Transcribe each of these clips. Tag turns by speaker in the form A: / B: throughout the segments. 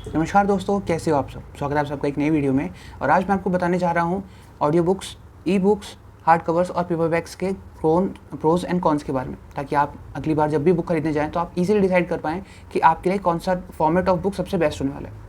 A: नमस्कार दोस्तों, कैसे हो आप सब। स्वागत है आप सबका एक नई वीडियो में। और आज मैं आपको बताने जा रहा हूँ audio books, e books, hard covers और पेपरबैक्स के प्रोज एंड कॉन्स के बारे में, ताकि आप अगली बार जब भी बुक खरीदने जाएं तो आप इजीली डिसाइड कर पाएँ कि आपके लिए कौन सा फॉर्मेट ऑफ बुक सबसे बेस्ट होने वाला है।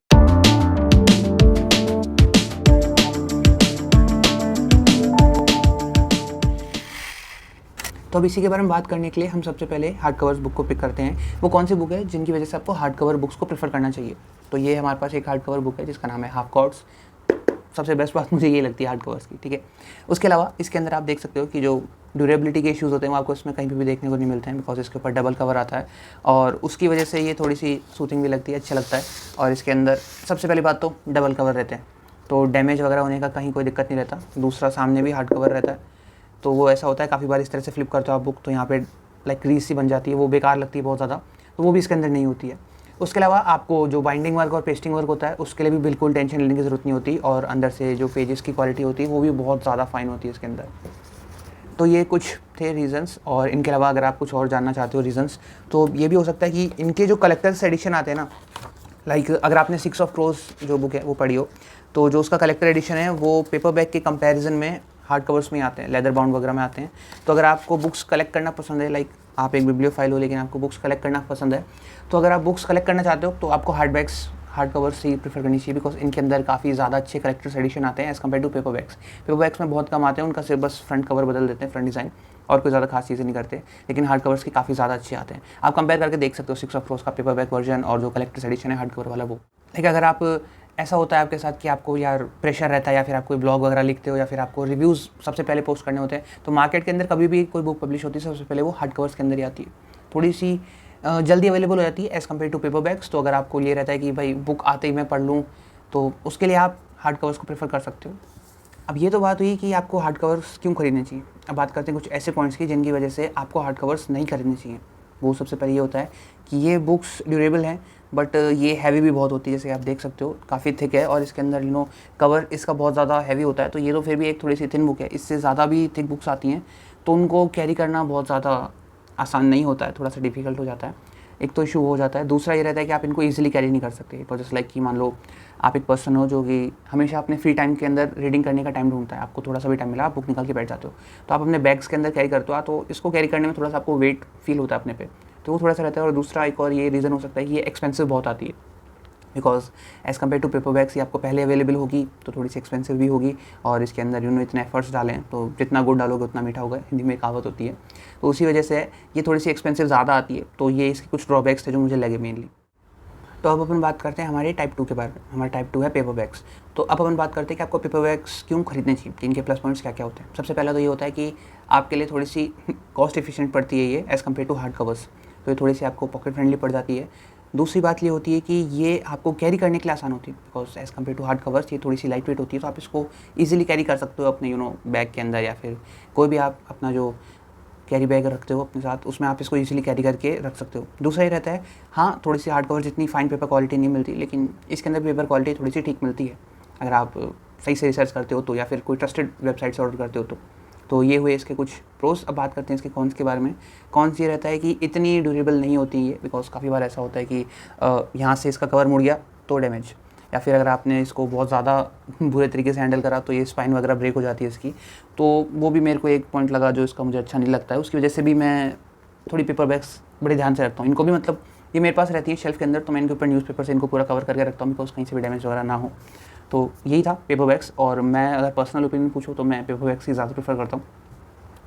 A: तो अब इसी के बारे में बात करने के लिए हम सबसे पहले हार्ड कवर्स बुक को पिक करते हैं। वो कौन सी बुक है जिनकी वजह से आपको हार्ड कवर बुक्स को प्रेफर करना चाहिए। तो ये हमारे पास एक हार्ड कवर बुक है जिसका नाम है हाफ कॉर्ड्स। सबसे बेस्ट बात मुझे ये लगती है हार्ड कवर्स की, ठीक है। उसके अलावा इसके अंदर आप देख सकते हो कि जो ड्यूरेबिलिटी के इश्यूज़ होते हैं वो आपको इसमें कहीं भी देखने को नहीं मिलते हैं, बिकॉज इसके ऊपर डबल कवर आता है और उसकी वजह से ये थोड़ी सी सूथिंग भी लगती है, अच्छा लगता है। और इसके अंदर सबसे पहली बात तो डबल कवर रहते हैं, तो डैमेज वगैरह होने का कहीं कोई दिक्कत नहीं रहता। दूसरा, सामने भी हार्ड कवर रहता है, तो वो ऐसा होता है काफ़ी बार इस तरह से फ्लिप करते हो आप बुक तो यहाँ पे लाइक क्रीज सी बन जाती है, वो बेकार लगती है बहुत ज़्यादा, तो वो भी इसके अंदर नहीं होती है। उसके अलावा आपको जो बाइंडिंग वर्क और पेस्टिंग वर्क होता है उसके लिए भी बिल्कुल टेंशन लेने की ज़रूरत नहीं होती, और अंदर से जो पेजेस की क्वालिटी होती है वो भी बहुत ज़्यादा फाइन होती है इसके अंदर। तो ये कुछ थे रीज़न्स, और इनके अलावा अगर आप कुछ और जानना चाहते हो रीज़न्स, तो ये भी हो सकता है कि इनके जो कलेक्टर्स एडिशन आते हैं ना, लाइक अगर आपने 6 ऑफ क्रोज जो बुक है वो पढ़ी हो, तो जो उसका कलेक्टर एडिशन है वो पेपर बैग के कंपैरिजन में हार्ड कवर्स में आते हैं, लेदर बाउंड वगैरह में आते हैं। तो अगर आपको बुक्स कलेक्ट करना पसंद है, लाइक आप एक बिब्लियोफाइल हो लेकिन आपको बुक्स कलेक्ट करना पसंद है, तो अगर आप बुक्स कलेक्ट करना चाहते हो तो आपको हार्ड कवर्स ही प्रेफर करनी चाहिए, बिकॉज इनके अंदर काफ़ी ज़्यादा अच्छे कलेक्टर्स एडिशन आते हैं as compare to paper bags में बहुत कम आते हैं, उनका सिर्फ बस फ्रंट कवर बदल देते हैं, फ्रंट डिज़ाइन, और कोई ज़्यादा खास चीज़ें नहीं करते। लेकिन हार्ड कवर्स के काफ़ी ज़्यादा अच्छे आते हैं, आप कंपेयर करके देख सकते हो 6 ऑफ क्रोज का पेपर बैग वर्जन और जो कलेक्टर्स एडिशन है हार्ड कवर वाला वो। लेकिन अगर आप ऐसा होता है आपके साथ कि आपको यार प्रेशर रहता है, या फिर आप कोई ब्लॉग वगैरह लिखते हो, या फिर आपको रिव्यूज़ सबसे पहले पोस्ट करने होते हैं, तो मार्केट के अंदर कभी भी कोई बुक पब्लिश होती है सबसे पहले वो हार्ड कवर्स के अंदर ही आती है, थोड़ी सी जल्दी अवेलेबल हो जाती है as compare to paper bags. तो अगर आपको ये रहता है कि भाई बुक आते ही मैं पढ़ लूँ, तो उसके लिए आप हार्ड कवर्स को प्रेफर कर सकते हो। अब ये तो बात हुई कि आपको हार्ड कवर्स क्यों खरीदने चाहिए। अब बात करते हैं कुछ ऐसे पॉइंट्स की जिनकी वजह से आपको हार्ड कवर्स नहीं खरीदने चाहिए। वो सबसे पहले ये होता है कि ये बुक्स ड्यूरेबल हैं, बट ये हैवी भी बहुत होती है, जैसे आप देख सकते हो काफ़ी थिक है, और इसके अंदर कवर इसका बहुत ज़्यादा हैवी होता है। तो ये तो फिर भी एक थोड़ी सी थिन बुक है, इससे ज़्यादा भी थिक बुक्स आती हैं तो उनको कैरी करना बहुत ज़्यादा आसान नहीं होता है, थोड़ा सा डिफिकल्ट हो जाता है। एक तो इशू हो जाता है, दूसरा ये रहता है कि आप इनको ईजिली कैरी नहीं कर सकते। तो जैसे लाइक कि मान लो आप एक पर्सन हो जो कि हमेशा अपने फ्री टाइम के अंदर रीडिंग करने का टाइम ढूंढता है, आपको थोड़ा सा भी टाइम मिला आप बुक निकाल के बैठ जाते हो, तो आप अपने बैग्स के अंदर कैरी करते हो, तो इसको कैरी करने में थोड़ा सा आपको वेट फील होता है अपने पे, तो वो थोड़ा सा रहता है। और दूसरा एक और ये रीज़न हो सकता है कि ये एक्सपेंसिव बहुत आती है, because as compare to paper bags ये आपको पहले अवेलेबल होगी तो थोड़ी सी एक्सपेंसिव भी होगी, और इसके अंदर इतने एफर्ट्स डालें तो जितना गुड़ डालोगे उतना मीठा होगा, हिंदी में कहावत होती है। तो उसी वजह से ये थोड़ी सी एक्सपेंसिव ज़्यादा आती है, तो ये इसके कुछ ड्रॉबैक्स थे जो मुझे लगे मेनली। तो अब अपन बात करते हैं हमारे टाइप 2 के बारे में। हमारा टाइप 2 है पेपर बैग्स। तो अब अपन बात करते हैं कि आपको पेपर बैग्स क्यों खरीदने चाहिए, इनके प्लस पॉइंट्स क्या क्या होते हैं। सबसे पहला तो ये होता है कि आपके लिए थोड़ी सी कॉस्ट एफिशिएंट पड़ती है ये as compare to hard covers, तो ये थोड़ी सी आपको पॉकेट फ्रेंडली पड़ जाती है। दूसरी बात ये होती है कि ये आपको कैरी करने के लिए आसान होती है, because as compare to hard covers ये थोड़ी सी लाइट वेट होती है, तो आप इसको ईजिली कैरी कर सकते हो अपने बैग के अंदर, या फिर कोई भी आप अपना जो कैरी बैग रखते हो अपने साथ उसमें आप इसको इजीली कैरी करके रख सकते हो। दूसरा ये रहता है, हाँ थोड़ी सी हार्ड कवर जितनी फाइन पेपर क्वालिटी नहीं मिलती, लेकिन इसके अंदर पेपर क्वालिटी थोड़ी सी ठीक मिलती है अगर आप सही से रिसर्च करते हो तो, या फिर कोई ट्रस्टेड वेबसाइट से ऑर्डर करते हो तो ये हुए इसके कुछ प्रोस। अब बात करते हैं इसके कॉन्स के बारे में। कॉन्स ये रहता है कि इतनी ड्यूरेबल नहीं होती है, बिकॉज काफ़ी बार ऐसा होता है कि यहाँ से इसका कवर मुड़ गया तो डैमेज, या फिर अगर आपने इसको बहुत ज़्यादा बुरे तरीके से हैंडल करा तो ये स्पाइन वगैरह ब्रेक हो जाती है इसकी। तो वो भी मेरे को एक पॉइंट लगा जो इसका मुझे अच्छा नहीं लगता है, उसकी वजह से भी मैं थोड़ी पेपर बैग्स बड़े ध्यान से रखता हूँ। इनको भी मतलब ये मेरे पास रहती है शेल्फ के अंदर, तो मैं इनके ऊपर न्यूज़पेपर से इनको पूरा कवर करके रखता हूँ, बिकॉज कहीं से भी डैमेज वगैरह ना हो। तो यही था पेपर बैग्स, और मैं अगर पर्सनल ओपिनियन पूछूँ तो मैं पेपर बैग्स ही ज़्यादा प्रेफर करता हूँ।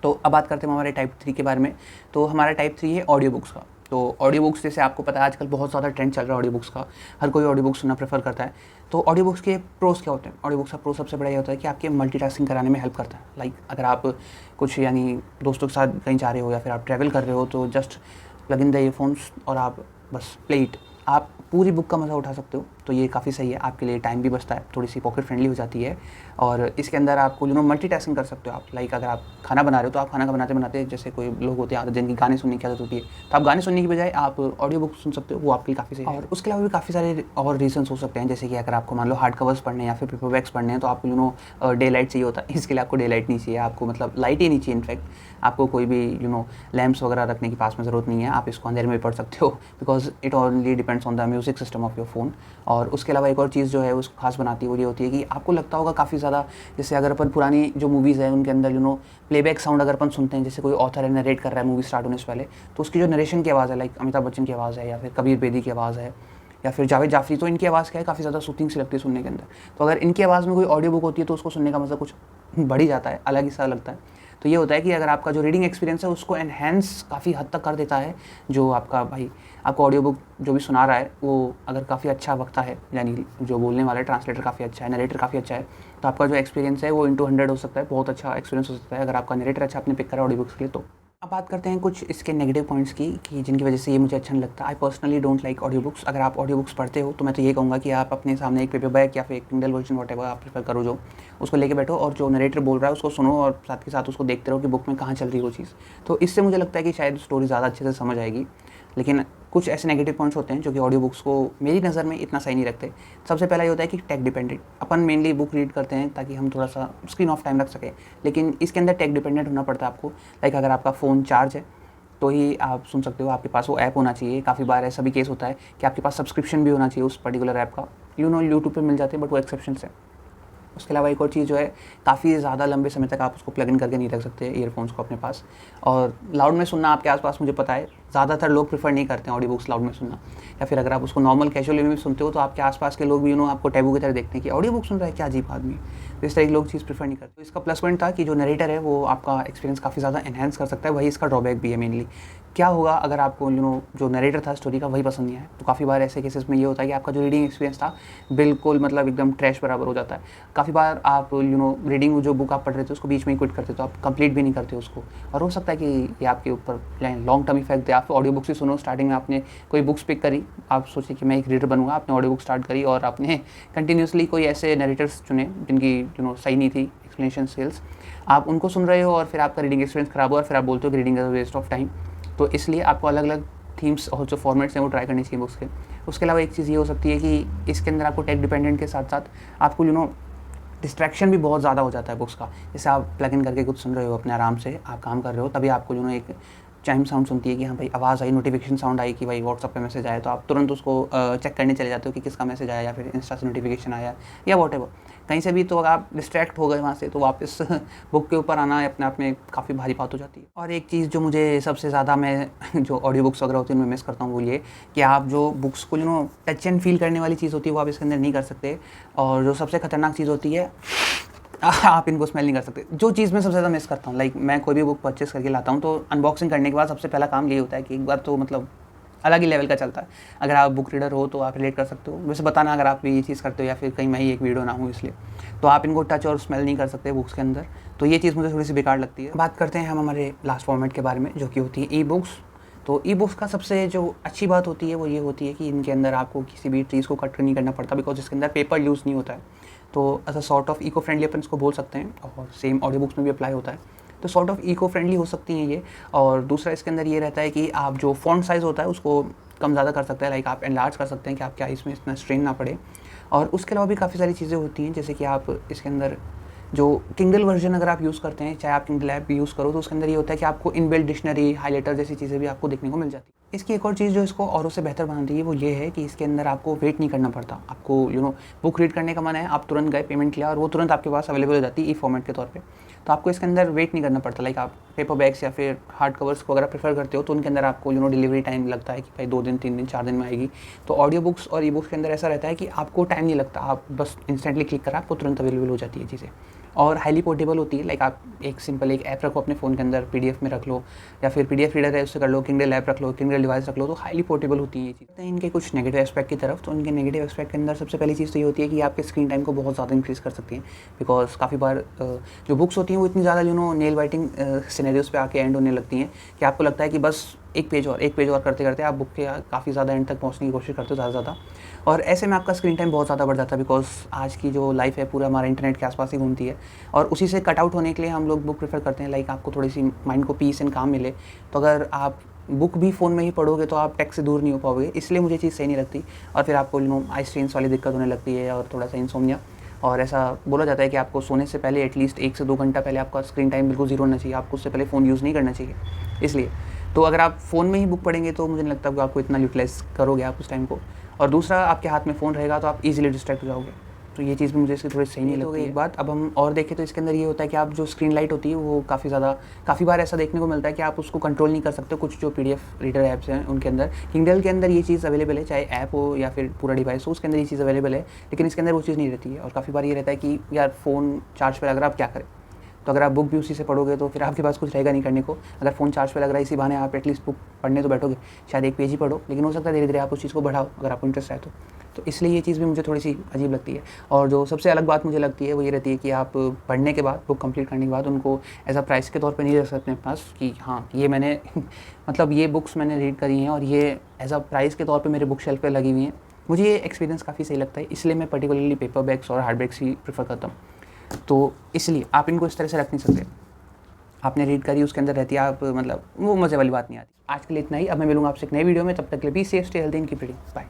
A: तो अब बात करते हैं हमारे टाइप 3 के बारे में। तो हमारा टाइप 3 है ऑडियो बुक्स का। तो ऑडियो बुक्स जैसे आपको पता है आजकल बहुत ज़्यादा ट्रेंड चल रहा है ऑडियो बुक्स का, हर कोई ऑडियो बुक्स सुनना प्रेफर करता है। तो ऑडियो बुक्स के प्रोस क्या होते हैं? ऑडियो बुक्स का प्रो सबसे बड़ा ये होता है कि आपके मल्टीटास्किंग कराने में हेल्प करता है। लाइक अगर आप कुछ दोस्तों के साथ कहीं जा रहे हो, या फिर आप ट्रैवल कर रहे हो, तो just plug in the earphones और आप बस प्ले इट, आप पूरी बुक का मज़ा उठा सकते हो। तो ये काफ़ी सही है, आपके लिए टाइम भी बचता है, थोड़ी सी पॉकेट फ्रेंडली हो जाती है, और इसके अंदर आपको मल्टीटास्किंग कर सकते हो आप। लाइक अगर आप खाना बना रहे हो तो आप खाना बनाते बनाते, जैसे कोई लोग होते हैं आदत जिनकी गाने सुनने की आदत होती है, तो आप गाने सुनने की बजाय आप ऑडियो बुक सुन सकते हो, वो आपके लिए काफ़ी सही है। और उसके अलावा भी काफ़ी सारे और रीजंस हो सकते हैं, जैसे कि अगर आपको मान लो हार्ड कवर्स पढ़ने या फिर पेपर बैग्स पढ़ने हैं तो आपको डे लाइट चाहिए होता है। इसके लिए आपको डे लाइट नहीं चाहिए, आपको मतलब लाइट ही नहीं चाहिए। इनफैक्ट आपको कोई भी लैम्प्स वगैरह रखने की पास में ज़रूरत नहीं है, आप इसको अंधेरे में पढ़ सकते हो, because it only depends depends on the music system of your phone. और उसके अलावा एक और चीज़ जो है उसको खास बनाती है वो ये होती है कि आपको लगता होगा काफ़ी ज़्यादा, जैसे अगर अपन पुरानी जो मूवीज़ है उनके अंदर प्लेबैक साउंड अगर अपन सुनते हैं, जैसे कोई ऑथर है नरेट कर रहा है मूवी स्टार्ट होने से पहले, तो उसकी जो नरेशन की आवाज़ है, लाइक अमिताभ बच्चन की आवाज़ है या फिर कबीर बेदी की आवाज़ है या फिर जावेद जाफरी, तो इनकी आवाज़ क्या है काफ़ी ज़्यादा सूथिंग सी लगती है सुनने के अंदर। तो अगर इनकी आवाज़ में कोई ऑडियो बुक होती है तो उसको सुनने का मज़ा कुछ बढ़ ही जाता है, अलग ही सा लगता है। तो ये होता है कि अगर आपका जो रीडिंग एक्सपीरियंस है उसको एनहेंस काफ़ी हद तक कर देता है, जो आपको ऑडियो बुक जो भी सुना रहा है वो अगर काफ़ी अच्छा वक्ता है, यानी जो बोलने वाला है ट्रांसलेटर काफ़ी अच्छा है, नरेटर काफ़ी अच्छा है, तो आपका जो एक्सपीरियंस है वो इंटू 100 हो सकता है, बहुत अच्छा एक्सपीरियंस हो सकता है अगर आपका नरेटर अच्छा आपने पिक करा ऑडियो बुक्स के लिए। तो अब बात करते हैं कुछ इसके नेगेटिव पॉइंट्स की कि जिनकी वजह से ये मुझे अच्छा नहीं लगता। I personally don't like audio books. अगर आप ऑडियो बुक्स पढ़ते हो तो मैं तो ये कहूँगा कि आप अपने सामने एक पेपर बैग या फिर एक किंडल वर्जन व्हाटएवर आप प्रेफर करो, जो उसको लेके बैठो और जो नरेटर बोल रहा है उसको सुनो और साथ के साथ उसको देखते रहो कि बुक में कहाँ चल रही है वो चीज़। तो इससे मुझे लगता है कि शायद स्टोरी ज़्यादा अच्छे से समझ आएगी। लेकिन कुछ ऐसे नेगेटिव पॉइंट्स होते हैं जो कि ऑडियो बुक्स को मेरी नज़र में इतना सही नहीं रखते। सबसे पहला ये होता है कि टेक डिपेंडेंट। अपन मेनली बुक रीड करते हैं ताकि हम थोड़ा सा स्क्रीन ऑफ टाइम रख सकें, लेकिन इसके अंदर टेक डिपेंडेंट होना पड़ता है आपको। लाइक अगर आपका फ़ोन चार्ज है तो ही आप सुन सकते हो, आपके पास वो ऐप होना चाहिए। काफ़ी बार ऐसा भी केस होता है कि आपके पास सब्सक्रिप्शन भी होना चाहिए उस पर्टिकुलर ऐप का। यूट्यूब पे मिल जाते हैं बट वो एक्सेप्शंस है। उसके अलावा एक और चीज़ जो है, काफ़ी ज़्यादा लंबे समय तक आप उसको प्लग इन करके नहीं रख सकते ईयरफोन्स को अपने पास। और लाउड में सुनना आपके आसपास मुझे पता है ज़्यादातर लोग प्रेफर नहीं करते हैं ऑडियो बुक्स लाउड में सुनना, या फिर अगर आप उसको नॉर्मल कैजुअल में भी सुनते हो तो आपके आसपास के लोग भी आपको टैबू की तरह देखते हैं कि ऑडियो बुक सुन रहा है, क्या अजीब आदमी। तो इस तरह के लोग चीज़ प्रेफर नहीं करते। तो इसका प्लस पॉइंट था कि जो नरेटर है वो आपका एक्सपीरियंस काफ़ी ज़्यादा एनहेंस कर सकता है, वही इसका ड्रॉबैक भी है मेनली। क्या होगा अगर आपको जो नरेटर था स्टोरी का वही पसंद नहीं आया, तो काफ़ी बार ऐसे केसेस में ये होता है कि आपका जो रीडिंग एक्सपीरियंस था बिल्कुल मतलब एकदम ट्रैश बराबर हो जाता है। काफ़ी बार आप रीडिंग जो बुक आप पढ़ रहे थे उसको बीच में ही क्विट करते, तो आप कंप्लीट भी नहीं करते उसको, और हो सकता है कि ये आपके ऊपर लॉन्ग टर्म इफेक्ट दे। आप ऑडियो बुक से सुनो, स्टार्टिंग में आपने कोई बुक्स पिक करी, आप सोचे कि मैं एक रीडर बनूंगा, आपने ऑडियो बुक स्टार्ट करी और आपने कंटिन्यूसली कोई ऐसे नरेटर्स चुने जिनकी सही नहीं थी एक्सप्लेनेशन स्किल्स, आप उनको सुन रहे हो और फिर आपका रीडिंग एक्सपीरियंस खराब हुआ और फिर आप बोलते हो कि reading is a waste of time. तो इसलिए आपको अलग अलग थीम्स और जो फॉर्मेट्स हैं वो ट्राई करनी चाहिए बुक्स के। उसके अलावा एक चीज़ ये हो सकती है कि इसके अंदर आपको टेक डिपेंडेंट के साथ साथ आपको डिस्ट्रैक्शन भी बहुत ज़्यादा हो जाता है बुक्स का। जैसे आप प्लग इन करके कुछ सुन रहे हो अपने आराम से, आप काम कर रहे हो, तभी आपको एक चाइम साउंड सुनती है कि हाँ भाई आवाज़ आई, नोटिफिकेशन साउंड आई कि भाई व्हाट्सअप पे मैसेज आया, तो आप तुरंत उसको चेक करने चले जाते हो कि किसका मैसेज आया या फिर इंस्टा से नोटिफिकेशन आया या व्हाटएवर कहीं से भी। तो अगर आप डिस्ट्रैक्ट हो गए वहाँ से तो वापस बुक के ऊपर आना अपने आप में काफ़ी भारी बात हो जाती है। और एक चीज़ जो मुझे सबसे ज़्यादा मैं जो ऑडियो बुक्स वगैरह होती है उनमें मिस करता हूँ वो ये कि आप जो बुक्स को टच एंड फील करने वाली चीज़ होती है वो आप इसके अंदर नहीं कर सकते। और जो सबसे खतरनाक चीज़ होती है आप इनको स्मेल नहीं कर सकते। जो चीज़ मैं सबसे ज़्यादा मिस करता हूँ, लाइक मैं कोई भी बुक परचेस करके लाता हूँ तो अनबॉक्सिंग करने के बाद सबसे पहला काम यही होता है कि एक बार तो अलग ही लेवल का चलता है। अगर आप बुक रीडर हो तो आप रिलेट कर सकते हो, वैसे बताना अगर आप भी ये चीज़ करते हो या फिर कहीं मैं ही एक वीडियो ना हूँ इसलिए, तो आप इनको टच और स्मेल नहीं कर सकते बुक्स के अंदर। तो ये चीज़ मुझे थोड़ी सी बेकार लगती है। बात करते हैं हम हमारे लास्ट फॉर्मेट के बारे में जो कि होती है ई बुक्स। तो ई बुक्स का सबसे जो अच्छी बात होती है वो ये होती है कि इनके अंदर आपको किसी भी चीज़ को कट नहीं करना पड़ता, बिकॉज इसके अंदर पेपर यूज़ नहीं होता है। तो as a sort of eco friendly अपन इसको बोल सकते हैं, और सेम ऑडियो बुक्स में भी अप्लाई होता है। तो सॉर्ट ऑफ इको फ्रेंडली हो सकती हैं ये। और दूसरा इसके अंदर ये रहता है कि आप जो फ़ॉन्ट साइज़ होता है उसको कम ज़्यादा कर सकते हैं, लाइक आप एनलार्ज कर सकते हैं कि आप क्या इसमें इतना स्ट्रेन ना पड़े। और उसके अलावा भी काफ़ी सारी चीज़ें होती हैं, जैसे कि आप इसके अंदर जो किंडल वर्जन अगर आप यूज़ करते हैं, चाहे आप किंडल ऐप भी यूज़ करो, तो उसके अंदर ये होता है कि आपको इनबिल्ट डिक्शनरी, हाइलाइटर जैसी चीज़ें भी आपको देखने को मिल जाती है। इसकी एक और चीज़ जो इसको औरों से बेहतर बनाती है वो ये है कि इसके अंदर आपको वेट नहीं करना पड़ता। आपको बुक रीड करने का मन है, आप तुरंत गए, पेमेंट किया और वो तुरंत आपके पास अवेलेबल हो जाती है ई फॉर्मेट के तौर पे। तो आपको इसके अंदर वेट नहीं करना पड़ता। लाइक आप पेपर बैग्स या फिर हार्ड कवर्स को अगर प्रेफर करते हो तो उनके अंदर आपको डिलीवरी टाइम लगता है कि भाई 2 दिन, 3 दिन, 4 दिन में आएगी। तो ऑडियो बुक्स और ई बुक्स के अंदर ऐसा रहता है कि आपको टाइम नहीं लगता, आप बस इंस्टेंटली क्लिक करा आपको तुरंत अवेलेबल हो जाती है चीज़ें। और हाईली पोर्टेबल होती है। लाइक आप एक सिंपल एक ऐप रखो अपने फ़ोन के अंदर, पीडीएफ में रख लो या फिर पीडीएफ रीडर है उससे कर लो, किंडल ऐप रख लो, किंडल डिवाइस रख लो, तो हाईली पोर्टेबल होती है ये चीज़। इनके कुछ नेगेटिव एस्पेक्ट की तरफ, तो इनके नेगेटिव एस्पेक्ट के अंदर सबसे पहली चीज़ तो ये होती है कि आपके स्क्रीन टाइम को बहुत ज़्यादा इंक्रीज़ कर सकती हैं। बिकॉज काफ़ी बार जो बुक्स होती हैं वो इतनी ज़्यादा नेल बाइटिंग सिनेरियोज़ पे आके एंड होने लगती हैं कि आपको लगता है कि बस एक पेज और करते करते आप बुक के काफ़ी ज़्यादा एंड तक पहुंचने की कोशिश करते हो ज़्यादा। और ऐसे में आपका स्क्रीन टाइम बहुत ज़्यादा बढ़ जाता है, बिकॉज आज की जो लाइफ है पूरा हमारा इंटरनेट के आसपास ही घूमती है और उसी से कट आउट होने के लिए हम लोग बुक प्रेफर करते हैं। लाइक आपको थोड़ी सी माइंड को पीस एंड काम मिले, तो अगर आप बुक भी फ़ोन में ही पढ़ोगे तो आप टेक से दूर नहीं हो पाओगे, इसलिए मुझे चीज़ सही नहीं लगती। और फिर आपको आई स्ट्रेन्स वाली दिक्कत होने लगती है और थोड़ा सा इंसोम्निया। और ऐसा बोला जाता है कि आपको सोने से पहले एटलीस्ट 1 से 2 घंटा पहले आपका स्क्रीन टाइम बिल्कुल ज़ीरो होना चाहिए, आपको उससे पहले फ़ोन यूज़ नहीं करना चाहिए इसलिए। तो अगर आप फ़ोन में ही बुक पढ़ेंगे तो मुझे नहीं लगता कि आपको इतना यूटिलाइज़ करोगे आप उस टाइम को। और दूसरा, आपके हाथ में फ़ोन रहेगा तो आप ईज़िली डिस्ट्रैक्ट हो जाओगे, तो ये चीज़ भी मुझे इसकी थोड़ी सही नहीं लगती है। एक बात अब हम और देखें तो इसके अंदर ये होता है कि आप जो स्क्रीन लाइट होती है वो काफ़ी बार ऐसा देखने को मिलता है कि आप उसको कंट्रोल नहीं कर सकते। कुछ जो पीडीएफ रीडर ऐप्स हैं उनके अंदर, किंडल के अंदर ये चीज़ अवेलेबल है, चाहे ऐप हो या फिर पूरा डिवाइस हो, उसके अंदर ये चीज़ अवेलेबल है, लेकिन इसके अंदर वो चीज़ नहीं रहती है। और काफ़ी बार ये रहता है कि यार फ़ोन चार्ज पे लग रहा है, आप क्या करें? तो अगर आप बुक भी उसी से पढ़ोगे तो फिर आपके पास कुछ रहेगा नहीं करने को। अगर फ़ोन चार्ज पे लग रहा है, इसी बहाने आप एटलीस्ट बुक पढ़ने तो बैठोगे, शायद एक पेज ही पढ़ो, लेकिन हो सकता है धीरे-धीरे आप उस चीज़ को बढ़ाओ अगर आपको इंटरेस्ट है तो इसलिए ये चीज़ भी मुझे थोड़ी-सी अजीब लगती है। और जो सबसे अलग बात मुझे लगती है वो ये रहती है कि आप पढ़ने के बाद, बुक कंप्लीट करने के बाद उनको एज़ अ प्राइस के तौर पे नहीं रख सकते अपने पास कि हाँ, ये मैंने मतलब ये बुक्स मैंने रीड करी हैं और ये एज़ अ प्राइस के तौर पे मेरे बुक शेल्फ पे लगी हुई हैं। मुझे ये एक्सपीरियंस काफ़ी सही लगता है, इसलिए मैं पर्टिकुलरली पेपर बैग्स और हार्ड बैग्स ही प्रेफ़र करता हूँ। तो इसलिए आप इनको इस तरह से रख नहीं सकते। आपने रीड करी, उसके अंदर रहती है, आप मतलब वो मज़े वाली बात नहीं आती। आज के लिए इतना ही। अब मैं मिलूँगा आपसे एक नई वीडियो में, तब तक के लिए be safe, stay healthy and keep reading. Bye.